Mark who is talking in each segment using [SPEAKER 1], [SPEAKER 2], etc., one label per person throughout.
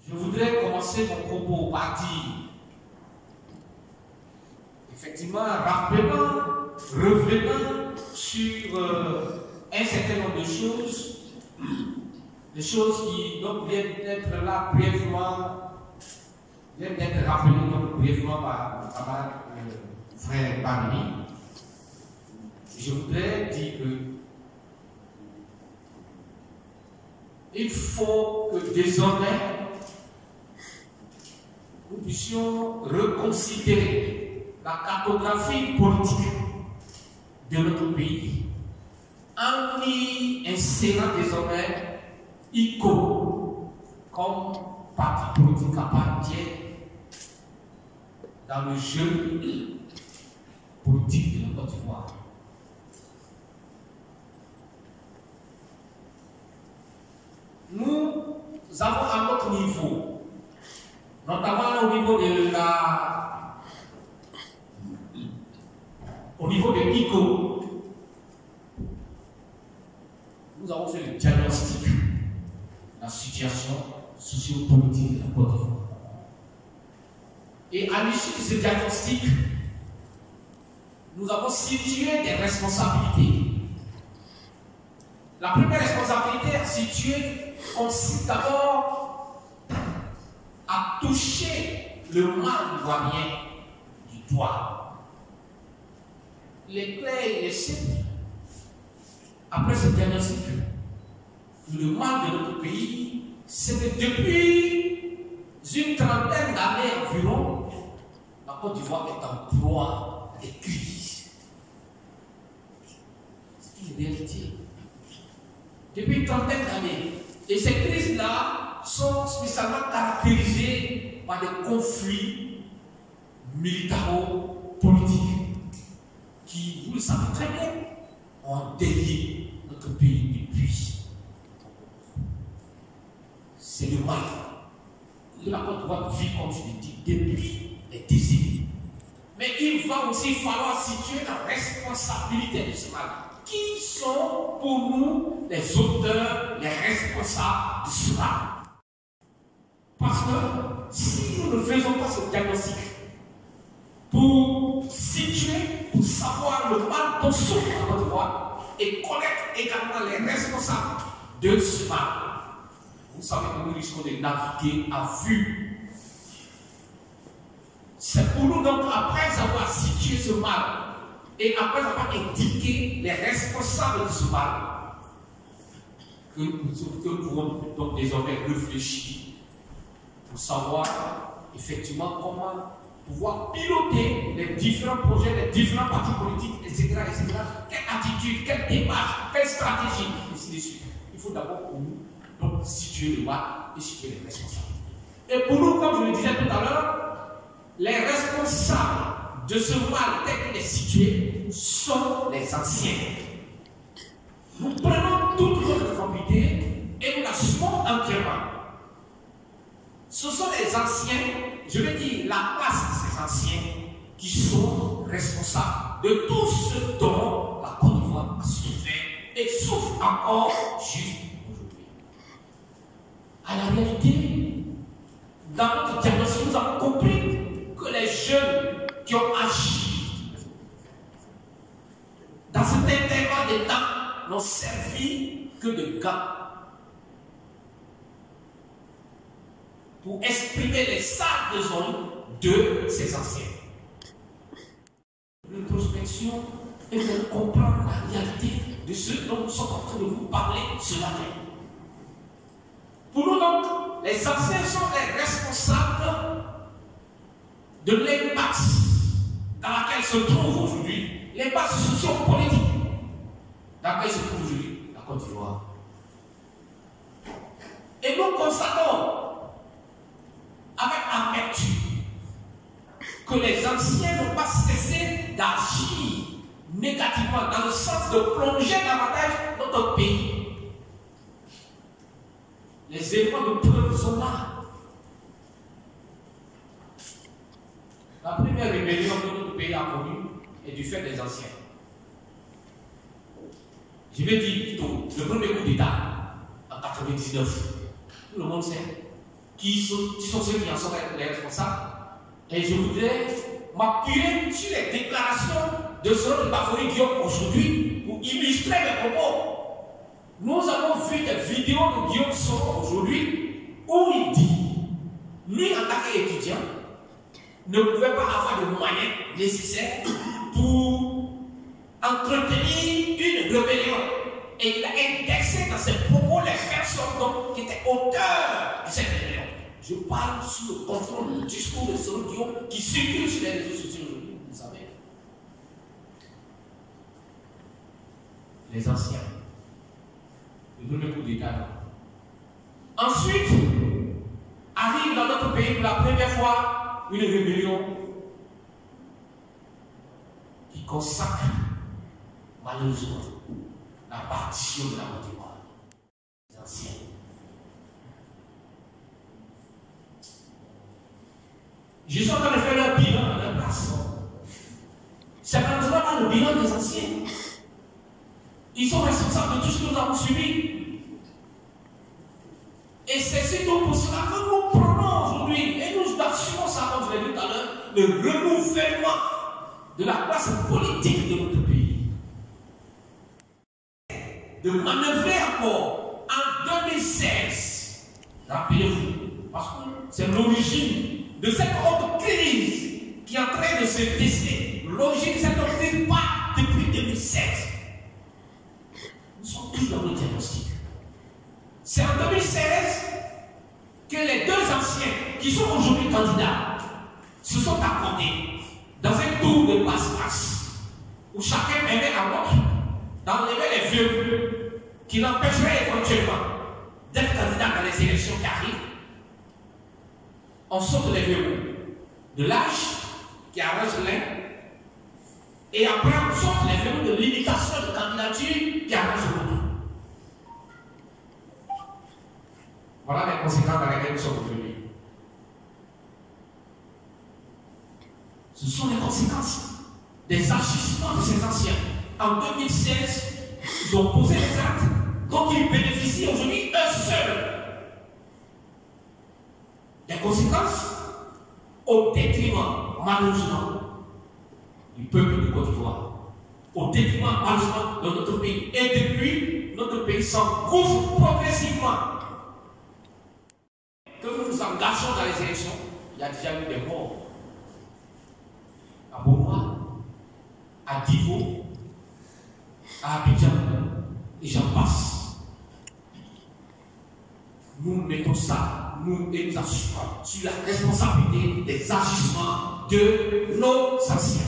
[SPEAKER 1] Je voudrais commencer mon propos par dire, effectivement, rapidement, revenant sur un certain nombre de choses, des choses qui donc viennent d'être là brièvement, viennent d'être rappelées donc brièvement par le camarade frère Barni. Je voudrais dire que il faut que désormais nous puissions reconsidérer la cartographie politique de notre pays en y insérant désormais ICO comme parti politique à part entière dans le jeu politique de la Côte d'Ivoire. Nous avons à notre niveau, notamment au niveau de ICO, nous avons fait le diagnostic de la situation socio-politique de la Côte d'Ivoire. Et à l'issue de ce diagnostic, nous avons situé des responsabilités. La première responsabilité à situer consiste d'abord à toucher le mal ivoirien du doigt. Les clés et les simples, après ce diagnostic, le mal de notre pays, c'est que depuis une trentaine d'années environ, la Côte d'Ivoire est en proie à des crises. C'est une réalité. Depuis une trentaine d'années. Et ces crises-là sont spécialement caractérisées par des conflits militaro-politiques qui, vous le savez très bien, ont délié notre pays depuis. C'est le mal. La Côte d'Ivoire vit, comme je l'ai dit, depuis des décennies. Mais il va aussi falloir situer la responsabilité de ce mal. Qui sont pour nous les auteurs, les responsables de ce mal? Parce que si nous ne faisons pas ce diagnostic pour situer, pour savoir le mal dont souffre la Côte d'Ivoire et connaître également les responsables de ce mal, vous savez que nous risquons de naviguer à vue. C'est pour nous donc, après avoir situé ce mal, et après avoir indiqué les responsables de ce mal, que nous pouvons donc désormais réfléchir pour savoir effectivement comment pouvoir piloter les différents projets, les différents partis politiques, etc. Quelle attitude, quelle démarche, quelle stratégie, et ainsi de suite. Il faut d'abord pour nous donc situer le mal et situer les responsables. Et pour nous, comme je le disais tout à l'heure, les responsables de ce mal tel qu'il est situé sont les anciens. Nous prenons toute notre responsabilité et nous l'assumons entièrement. Ce sont les anciens, je veux dire la classe de ces anciens, qui sont responsables de tout ce dont la Côte d'Ivoire a souffert et souffre encore jusqu'à aujourd'hui. À la réalité, dans notre diagnostic, nous avons compris que les jeunes qui ont agi dans cet intervalle de temps n'ont servi que de gants pour exprimer les sales besoins de ces anciens. L'introspection est de comprendre la réalité de ce dont nous sommes en train de vous parler ce matin. Pour nous donc, les anciens sont les responsables de l'impasse dans laquelle se trouve aujourd'hui, l'impasse socio-politique dans laquelle se trouve aujourd'hui la Côte d'Ivoire. Et nous constatons avec amertume que les anciens n'ont pas cessé d'agir négativement dans le sens de plonger davantage notre pays. Les éléments de preuve sont là. La première rébellion que notre pays a connue est du fait des anciens. Je vais dire plutôt le premier coup d'État en 1999. Tout le monde sait. qui sont ceux qui en sont les responsables. Et je voudrais m'appuyer sur les déclarations de Sœur de Bafori Guillaume aujourd'hui pour illustrer mes propos. Nous avons vu des vidéos de Guillaume Soro aujourd'hui où il dit, lui en tant qu'étudiant, ne pouvait pas avoir de moyens nécessaires pour entretenir une rébellion. Et il a indexé dans ses propos les personnes qui étaient auteurs de cette rébellion. Je parle sous le contrôle du discours de Soro Guillaume qui circule sur les réseaux sociaux aujourd'hui, vous savez. Les anciens. Ils donnent le coup d'État. Ensuite, arrive dans notre pays pour la première fois une rébellion qui consacre malheureusement la partition de la Côte d'Ivoire. Les anciens. Je suis en train de faire leur bilan à leur place. C'est malheureusement pas le bilan des anciens. Ils sont responsables de tout ce que nous avons subi. Et c'est surtout pour cela que nous prenons aujourd'hui, et nous assumons ça, comme je l'ai dit tout à l'heure, le renouvellement de la classe politique de notre pays. De manœuvrer encore en 2016, rappelez-vous, parce que c'est l'origine de cette autre crise qui est en train de se tester. L'origine de cette autre crise part depuis 2016. Nous sommes tous dans le diagnostic. C'est en 2016 que les deux anciens qui sont aujourd'hui candidats se sont accordés dans un tour de passe-passe où chacun aimait à l'autre d'enlever les vieux qui l'empêcheraient éventuellement d'être candidat dans les élections qui arrivent. On saute les vieux de l'âge qui arrange l'un et après on saute les vieux de limitation de candidature qui arrange l'autre. Voilà les conséquences dans lesquelles nous sommes aujourd'hui. Ce sont les conséquences des agissements de ces anciens. En 2016, ils ont posé les actes dont ils bénéficient aujourd'hui eux seuls. Les conséquences au détriment, malheureusement, du peuple de Côte d'Ivoire, au détriment, malheureusement, de notre pays. Et depuis, notre pays s'engouffre progressivement. Que nous nous engageons dans les élections, il y a déjà eu des morts. À Beauvoir, à Divo, à Abidjan, et j'en passe. Nous mettons ça, nous assumons sur la responsabilité des agissements de nos anciens.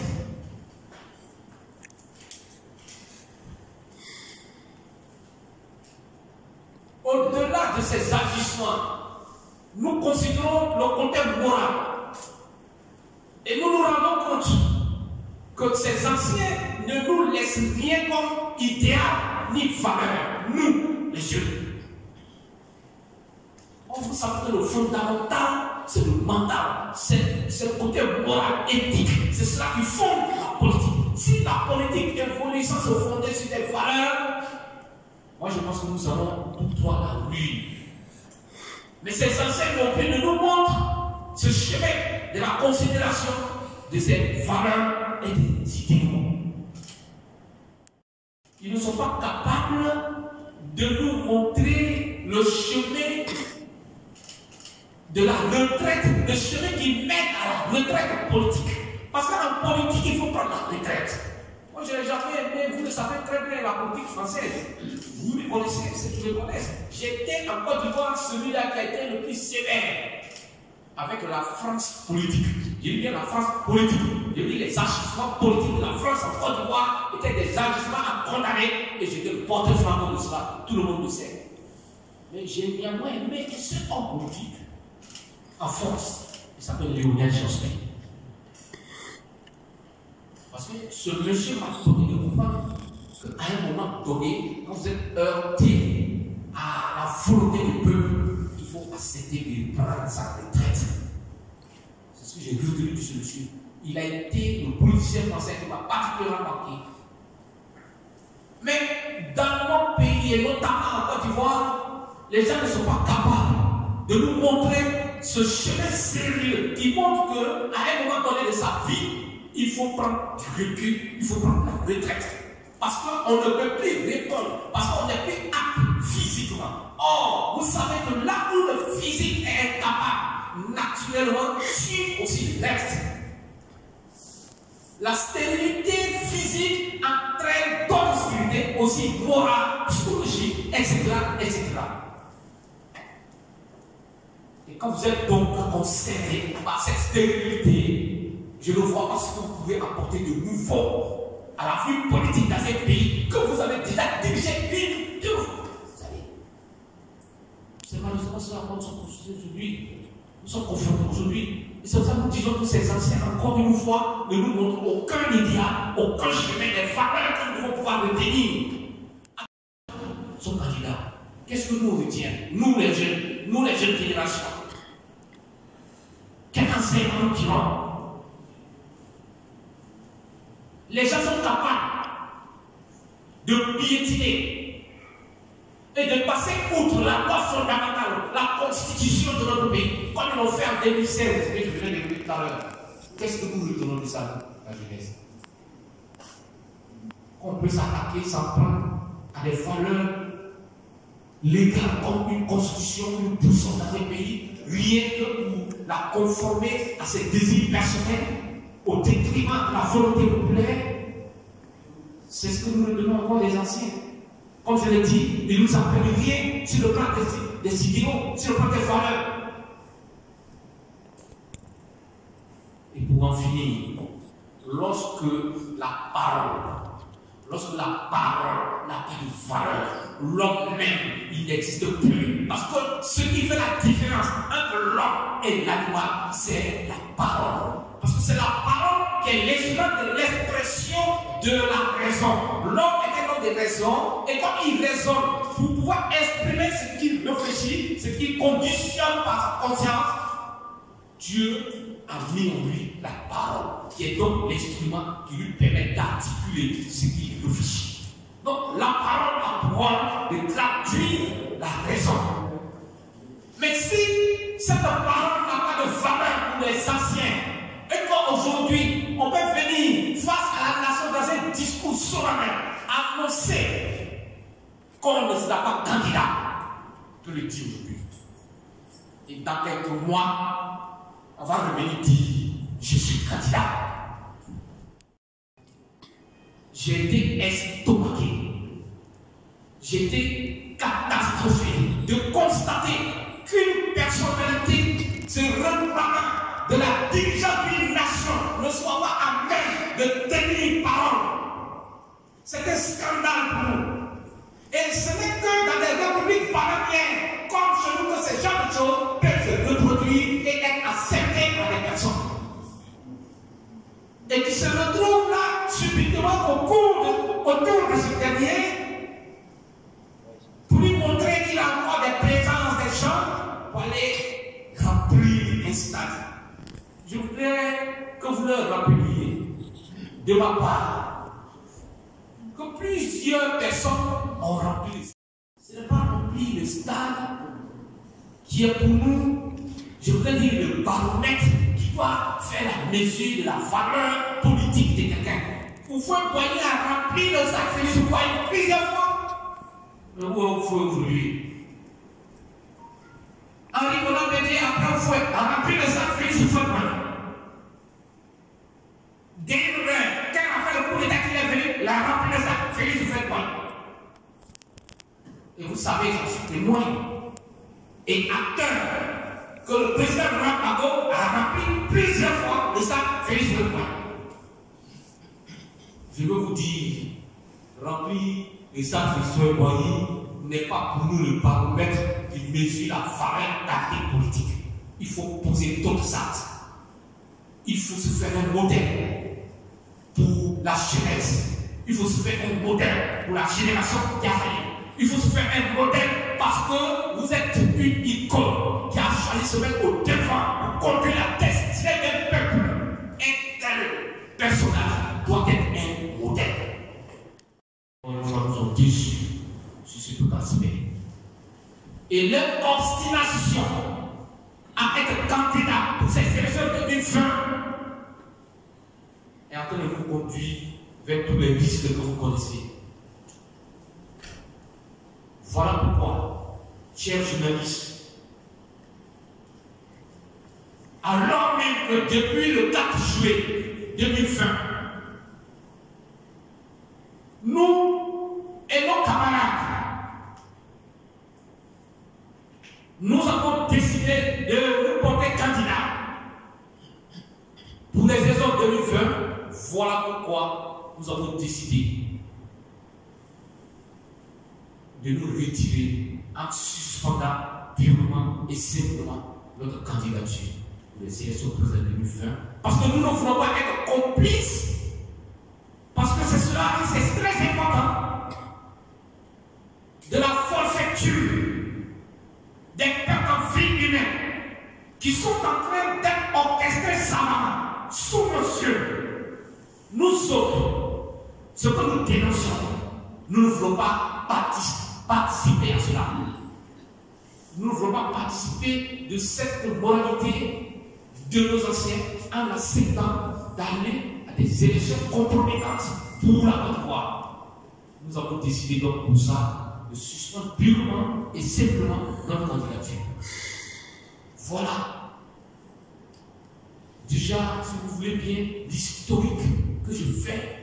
[SPEAKER 1] Au-delà de ces agissements, nous considérons le côté moral. Et nous nous rendons compte que ces anciens ne nous laissent rien comme idéal ni valeur. Nous, les jeunes. Vous savez que le fondamental, c'est le mental. C'est le côté moral, éthique. C'est cela qui fonde la politique. Si la politique évolue sans se fonder sur des valeurs, moi je pense que nous allons tout droit à la ruine. Mais ces anciens non plus ne nous montrent ce chemin de la considération de ces valeurs et des idéaux. Ils ne sont pas capables de nous montrer le chemin de la retraite, le chemin qui mène à la retraite politique. Parce qu'en politique, il faut prendre la retraite. Moi, je n'ai jamais aimé, vous le savez très bien, la politique française. Vous le connaissez, ceux qui le connaissent. J'étais en Côte d'Ivoire celui-là qui a été le plus sévère avec la France politique. J'ai dit bien la France politique. J'ai dit les agissements politiques de la France en Côte d'Ivoire étaient des agissements à condamner et j'étais le porte-flambeau de cela. Tout le monde le sait. Mais j'ai bien moins aimé que ce homme politique en France. Il s'appelle Lionel Jospin. Parce que ce monsieur m'a donné de comprendre qu'à un moment donné, quand vous êtes heurté à la volonté du peuple, il faut accepter de prendre sa retraite. C'est ce que j'ai retenu de ce monsieur. Il a été le politicien français qui m'a particulièrement marqué. Mais dans mon pays, et notamment en Côte d'Ivoire, les gens ne sont pas capables de nous montrer ce chemin sérieux qui montre qu'à un moment donné de sa vie, il faut prendre du recul, il faut prendre la retraite. Parce qu'on ne peut plus répondre, parce qu'on n'est plus apte physiquement. Or, vous savez que là où le physique est incapable, naturellement, tue aussi l'être. La stérilité physique entraîne d'autres stérilités, aussi morale, psychologique, etc., etc. Et quand vous êtes donc concerné par cette stérilité, je ne vois pas ce que vous pouvez apporter de nouveau à la vie politique dans un pays que vous avez déjà dirigé de vous. savez, c'est malheureusement cela qu'on sommes aujourd'hui. Nous sommes confrontés aujourd'hui. Et c'est pour ça que nous disons que ces anciens, encore une fois, ne nous montrent aucun idéal, aucun chemin, des valeurs que nous devons pouvoir retenir. Son candidat, qu'est-ce que nous retiens, nous les jeunes générations? Quel enseignement nous tirons? Les gens sont capables de piétiner et de passer outre la loi fondamentale, la constitution de notre pays, comme ils l'ont fait en 2016, je viens de le dire tout à l'heure. Qu'est-ce que nous retenons de ça, la jeunesse? Qu'on peut s'attaquer, s'en prendre à des valeurs légales comme une constitution, une puissance dans un pays, rien que pour la conformer à ses désirs personnels, au détriment de la volonté populaire. C'est ce que nous retenons encore des anciens. Comme je l'ai dit, ils ne nous apprennent rien sur le plan des idéaux, sur le plan des valeurs. Et pour en finir, lorsque la parole n'a pas de valeur, l'homme même, il n'existe plus. Parce que ce qui fait la différence entre l'homme et l'animal, c'est la parole. Parce que c'est la parole qui est l'instrument de l'expression de la raison. L'homme est un homme de raison, et quand il raisonne, pour pouvoir exprimer ce qu'il réfléchit, ce qu'il conditionne par sa conscience, Dieu a mis en lui la parole, qui est donc l'instrument qui lui permet d'articuler ce qu'il réfléchit. Donc la parole a pour rôle de traduire la raison. Mais si cette parole n'a pas de valeur pour les anciens, et qu'aujourd'hui, on peut venir face à la nation dans un discours solennel, annoncer qu'on ne sera pas candidat, je le dis aujourd'hui. Et dans quelques mois, on va revenir dire, je suis candidat. J'ai été estomaqué, j'ai été catastrophé de constater qu'une personnalité se réclamant de la dirigeante d'une nation ne soit pas à même de tenir parole. C'est un scandale pour nous. Et ce n'est que dans des républiques bananières comme chez nous que ces genres de choses peuvent se reproduire et être acceptées par les personnes. Et qui se retrouvent là subitement autour de ce dernier pour lui montrer qu'il a encore des présences des gens pour aller remplir un stade. Je voudrais que vous leur rappeliez de ma part que plusieurs personnes ont rempli le stade. Ce n'est pas rempli le stade qui est pour nous, je voudrais dire, le baromètre qui doit faire la mesure de la valeur politique de quelqu'un. Houphouët Boigny a rempli le stade Félix Houphouët plusieurs fois. Mais où est Houphouët aujourd'hui? Henri Konan Bédié, après Houphouët, a rempli le stade Félix Houphouët. Quand on a fait le coup d'état qu'il est venu, il a rempli le stade Félix Houphouët. Et vous savez, j'en suis témoin et acteur que le président Laurent Gbagbo a rempli plusieurs fois le stade Félix Houphouët. Je veux vous dire, remplir le stade Félix Houphouët n'est pas pour nous le baromètre qui mesure la valeur tactique politique. Il faut poser d'autres actes. Il faut se faire un modèle pour la jeunesse. Il faut se faire un modèle pour la génération qui arrive. Il faut se faire un modèle parce que vous êtes une icône qui a choisi de se mettre au devant pour conduire la destinée d'un peuple. Un tel personnage doit être un modèle. Nous sommes déçus sur ce tout aspect. Et leur obstination à être ces élections 2020 est en train de vous conduire vers tous les risques que vous connaissez. Voilà pourquoi, chers journalistes, alors même que depuis le 4 juillet 2020, nous et nos camarades, nous avons décidé de nous porter candidat pour les élections 2020. Voilà pourquoi nous avons décidé de nous retirer en suspendant purement et simplement notre candidature pour les élections présidentielles 2020. Parce que nous ne voulons pas être complices. Parce que c'est très important de la forfaiture des pertes en vie humaine qui sont en train d'être orchestrées savamment sous nos yeux. Nous autres, ce que nous dénonçons, nous ne voulons pas participer à cela. Nous ne voulons pas participer de cette moralité de nos anciens en acceptant d'aller à des élections compromettantes pour la bonne voie. Nous avons décidé donc pour ça de suspendre purement et simplement notre candidature. Voilà. Déjà, si vous voulez bien, l'historique que je fais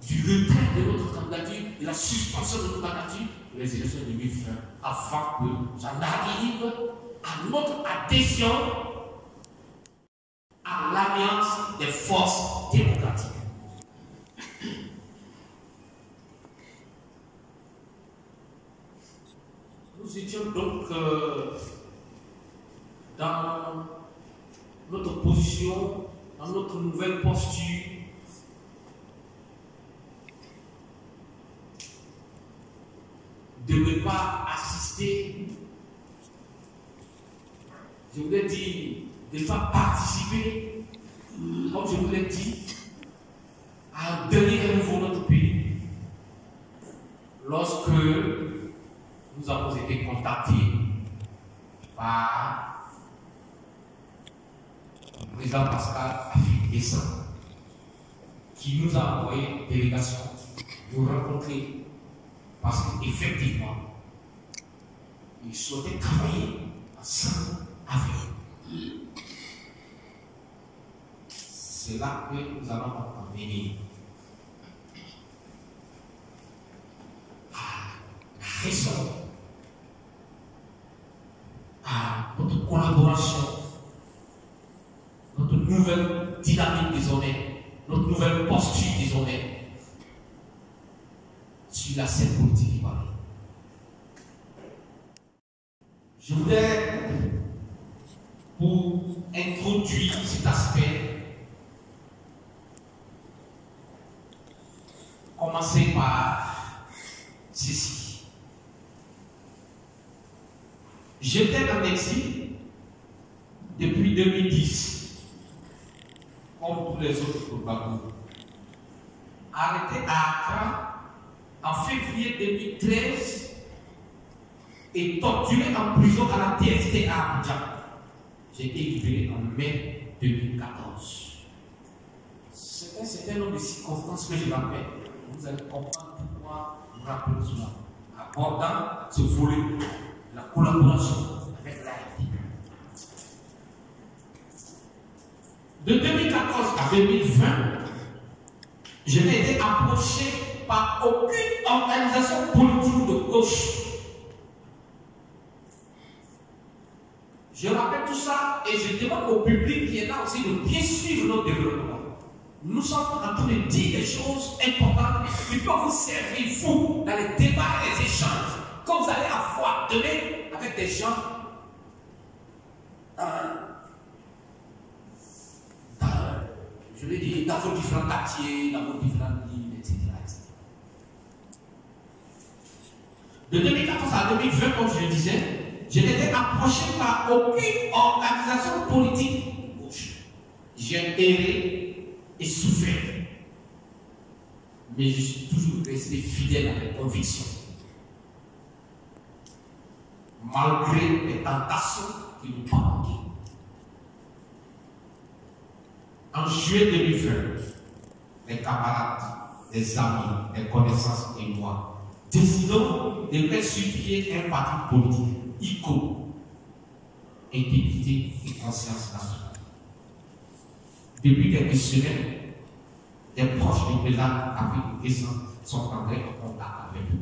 [SPEAKER 1] du retrait de notre candidature, de la suspension de notre candidature pour les élections 2020, afin que j'en arrive à notre adhésion à l'alliance des forces démocratiques. Nous étions donc dans notre position, dans notre nouvelle posture, de ne pas assister, je voulais dire, de ne pas participer, comme je vous l'ai dit, à donner à nouveau notre pays. Lorsque nous avons été contactés par le président Pascal Affi-Dessin, qui nous a envoyé une délégation nous rencontrer parce qu'effectivement, il souhaitait travailler ensemble avec nous. C'est là que nous allons en venir à la raison, à notre collaboration, notre nouvelle dynamique désormais, notre nouvelle posture désormais sur la scène politique ivoirienne. Je voudrais, pour introduire cet aspect, commencer par ceci. J'étais en exil depuis 2010, comme tous les autres au Babou. Arrêté à Accra en février 2013 et torturé en prison à la TST à Abidjan. J'ai été libéré en mai 2014. C'est un certain nombre de circonstances que je rappelle. Vous allez comprendre pourquoi je rappelle cela. Abordant ce volet, la collaboration avec l'AFD. De 2014 à 2020, je n'ai été approché par aucune organisation politique de gauche. Je rappelle tout ça et je demande au public qui est là aussi de bien suivre notre développement. Nous sommes en train de dire des choses importantes qui peuvent vous servir, vous, dans les débats et les échanges, quand vous allez avoir demain avec des gens je vais dire, dans vos différents quartiers, dans vos différentes lignes, etc. De 2014 à 2020, comme je le disais, je n'étais approché par aucune organisation politique gauche. J'ai erré et souffert. Mais je suis toujours resté fidèle à mes convictions. Malgré les tentations qui nous manquent. En juillet 2020, mes camarades, des amis, des connaissances et moi décidons de mettre sur pied un parti politique, ICO, Intégrité et Conscience Nationale. Depuis quelques semaines, des proches du président Afrique Guessant sont entrés en contact avec nous.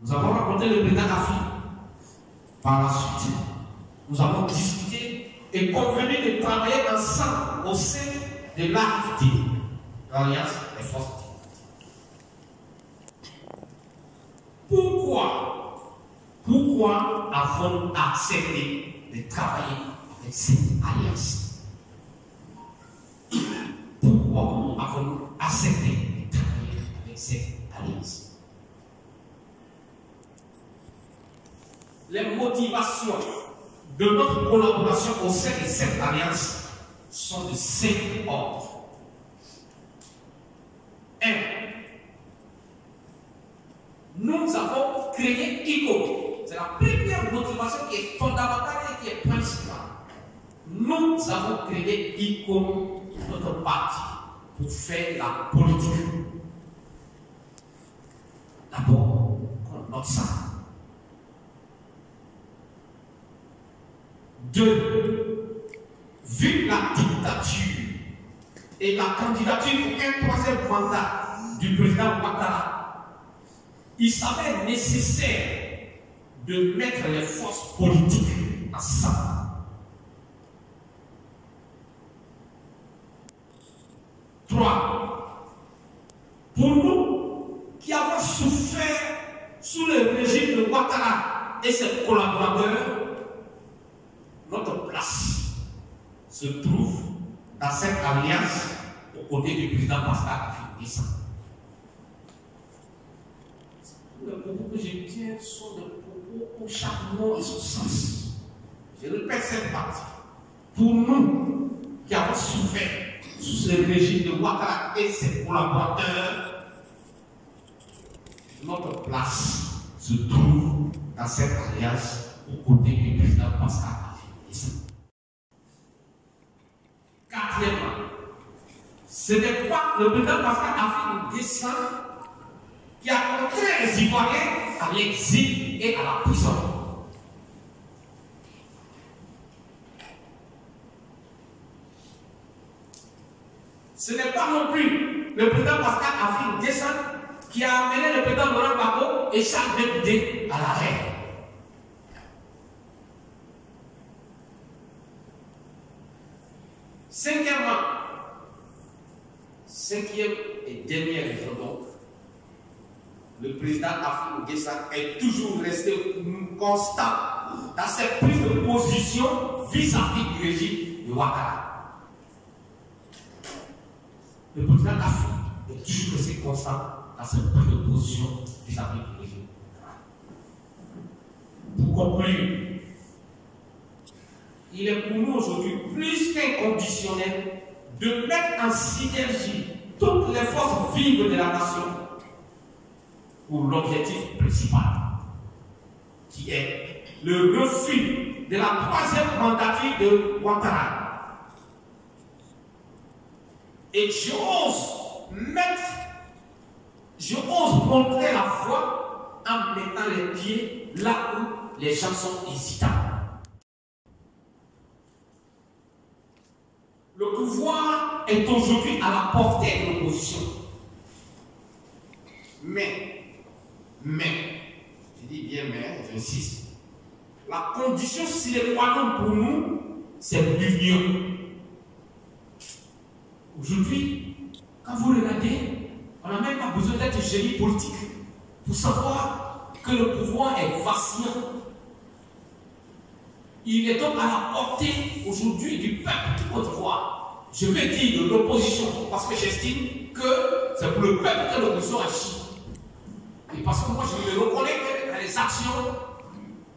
[SPEAKER 1] Nous avons rencontré le président Afrique. Par la suite, nous avons discuté et convenu de travailler ensemble au sein de l'AFD, l'Alliance des forces démocratiques. Pourquoi avons-nous accepté de travailler avec cette alliance? Pourquoi avons-nous accepté de travailler avec cette alliance? Les motivations de notre collaboration au sein de cette alliance sont de 5 ordres. 1. Nous avons créé ICO. C'est la première motivation qui est fondamentale et qui est principale. Nous avons créé ICO, notre parti, pour faire la politique. D'abord, on note ça. 2. Vu la dictature et la candidature pour un 3e mandat du président Ouattara, il s'avère nécessaire de mettre les forces politiques ensemble. 3. Pour nous qui avons souffert sous le régime de Ouattara et ses collaborateurs, notre place se trouve dans cette alliance aux côtés du président Pascal Affi-N'Guessan. Les propos que je tiens sont des propos où chaque mot a son sens. Je répète cette partie. Pour nous qui avons souffert sous le régime de Ouattara et ses collaborateurs, notre place se trouve dans cette alliance aux côtés du président Pascal Affi-N'Guessan. 4e, ce n'est pas le président Pascal Affi-N'Guessan qui a contraint les Ivoiriens à l'exil et à la prison. Ce n'est pas non plus le président Pascal Affi-N'Guessan qui a amené le président Laurent Gbagbo et Charles Blé à l'arrêt. 5e et dernière raison donc, le président Affi-N'Guessan est toujours resté constant dans ses prises de position vis-à-vis du régime de Ouattara. Le président Affi est toujours resté constant dans ses prises de position vis-à-vis du régime. Pour conclure, il est pour nous aujourd'hui plus qu'inconditionnel de mettre en synergie toutes les forces vives de la nation pour l'objectif principal, qui est le refus de la 3e mandature de Ouattara. Et j'ose montrer la voie en mettant les pieds là où les gens sont hésitants. Le pouvoir est aujourd'hui à la portée de l'opposition. Mais, je dis bien mais, j'insiste, la condition sine qua non pour nous, c'est l'union. Aujourd'hui, quand vous regardez, on n'a même pas besoin d'être génie politique pour savoir que le pouvoir est vacillant. Il est donc à la portée aujourd'hui du peuple de Côte d'Ivoire. Je vais dire de l'opposition parce que j'estime que c'est pour le peuple que l'opposition agit. Et parce que moi je le reconnais que dans les actions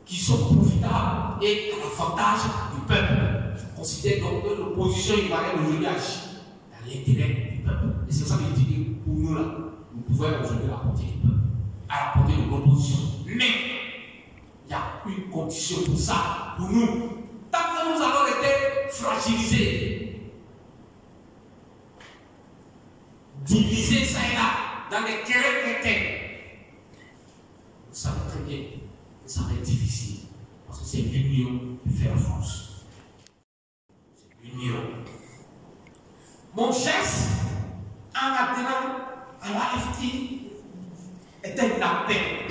[SPEAKER 1] qui sont profitables et à l'avantage du peuple. Je considère donc que l'opposition ivoirienne aujourd'hui agit dans l'intérêt du peuple. Et c'est ça que je dis que pour nous là, nous pouvons aujourd'hui à la portée du peuple, à la portée de l'opposition. Mais il y a une condition pour ça, pour nous. Tant que nous allons être fragilisés, dans des querelles internes, vous savez très bien que ça va être difficile. Parce que c'est l'union qui fait la force. C'est l'union. Mon geste en attenant à la FT était un appel.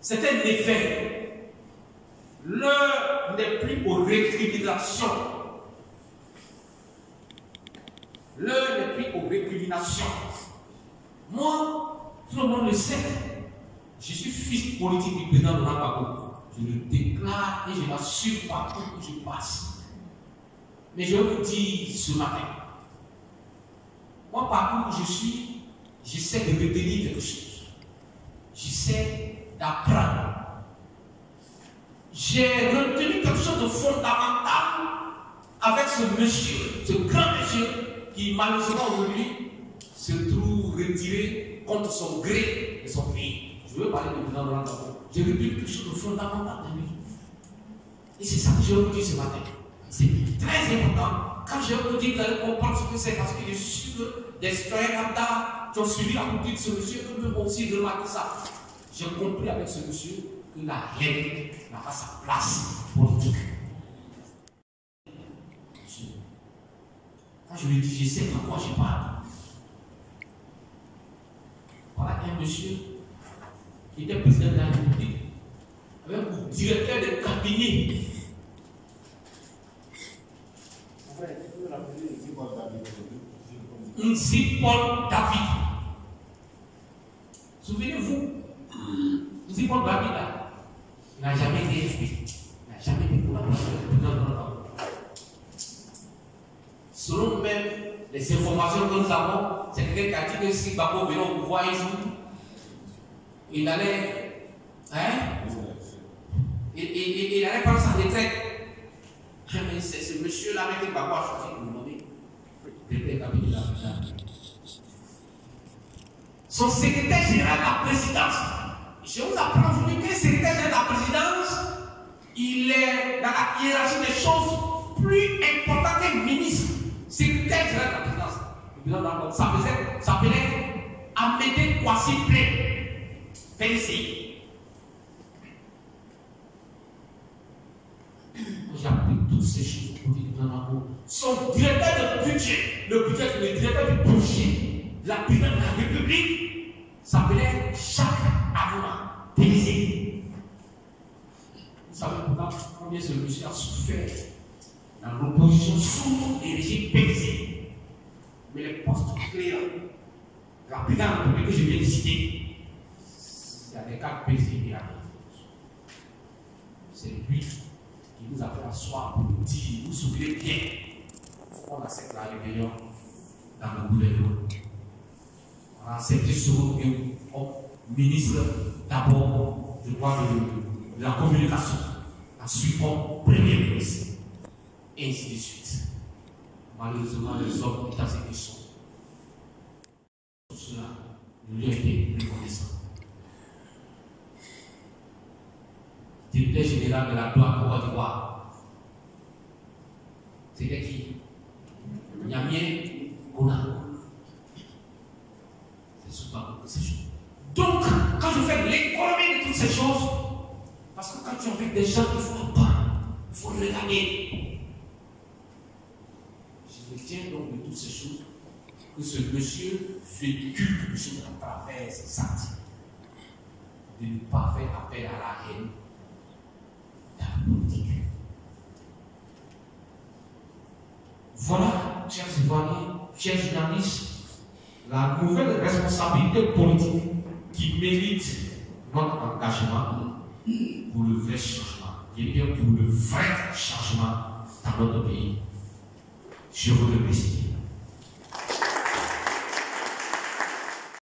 [SPEAKER 1] C'était un effet. L'heure n'est plus aux récriminations. L'heure n'est plus aux récriminations. Moi, tout le monde le sait. Je suis fils politique du président de Gbagbo. Je le déclare et je l'assure partout où je passe. Mais je vais vous dire ce matin, moi partout où je suis, j'essaie de retenir quelque chose. J'essaie d'apprendre. J'ai retenu quelque chose de fondamental avec ce monsieur, ce grand monsieur qui malheureusement aujourd'hui se trouve retiré contre son gré de son pays. Je veux parler du président de Gbagbo. J'ai retenu quelque chose de fondamental de lui. Et c'est ça que je vais vous dire ce matin. C'est très important. Quand je vais vous dire, vous allez comprendre ce que c'est, parce que je suis sûr que des citoyens comme ça qui ont suivi la politique de ce monsieur peuvent aussi remarquer ça. J'ai compris avec ce monsieur que la haine n'a pas sa place politique. Quand je lui dis, je sais de quoi je parle. Voilà un monsieur qui était président de la République, avec un directeur de cabinet. Nzi Paul David. Souvenez-vous, Nzi Paul David là, il n'a jamais été FP. Il n'a jamais été collaborateur du président de la République. Selon même les informations que nous avons, c'est quelqu'un qui a dit que si Gbagbo venait au pouvoir un jour, il allait, il allait prendre sa retraite. Mais c'est ce monsieur-là avec le Gbagbo a choisi pour le nommer. Son secrétaire général de la présidence. Je vous apprends aujourd'hui que le secrétaire général de la présidence, il est dans la hiérarchie des choses plus importantes que le ministre. Secrétaire général de la présidence. Ça s'appelait Amédée Kwasi PNC. J'ai appris toutes ces choses pour dire son directeur de budget, le directeur du budget de la présidence de la République s'appelait Jacques Amouma Pélisé. Vous savez pourquoi combien ce monsieur a souffert dans l'opposition sous les régimes Pélisé. Mais les postes clés de la présidence de la République que je viens de citer, c'est avec quatre Pélisé qui arrivent. C'est lui qui nous a fait asseoir pour nous dire, vous vous souvenez bien, on accepte la rébellion dans le gouvernement. On a accepté ce rôle comme ministre d'abord, je crois, de la communication, ensuite comme premier ministre, et ainsi de suite. Malheureusement, les hommes étaient ce qu'ils sont. Tout cela, nous lui avons été reconnaissants. Directeur général de la Gloire Côte d'Ivoire. C'était qui? Niamien Gona. C'est souvent ces choses. Donc, quand je fais l'économie de toutes ces choses, parce que quand tu es avec des gens, il faut apprendre, il faut regarder. Je retiens donc de toutes ces choses que ce monsieur véhicule quelque chose à travers ses actes. De ne pas faire appel à la haine. Politique. Voilà, chers Ivoiriens, chers journalistes, la nouvelle responsabilité politique qui mérite notre engagement pour le vrai changement, et bien pour le vrai changement dans notre pays. Je vous remercie.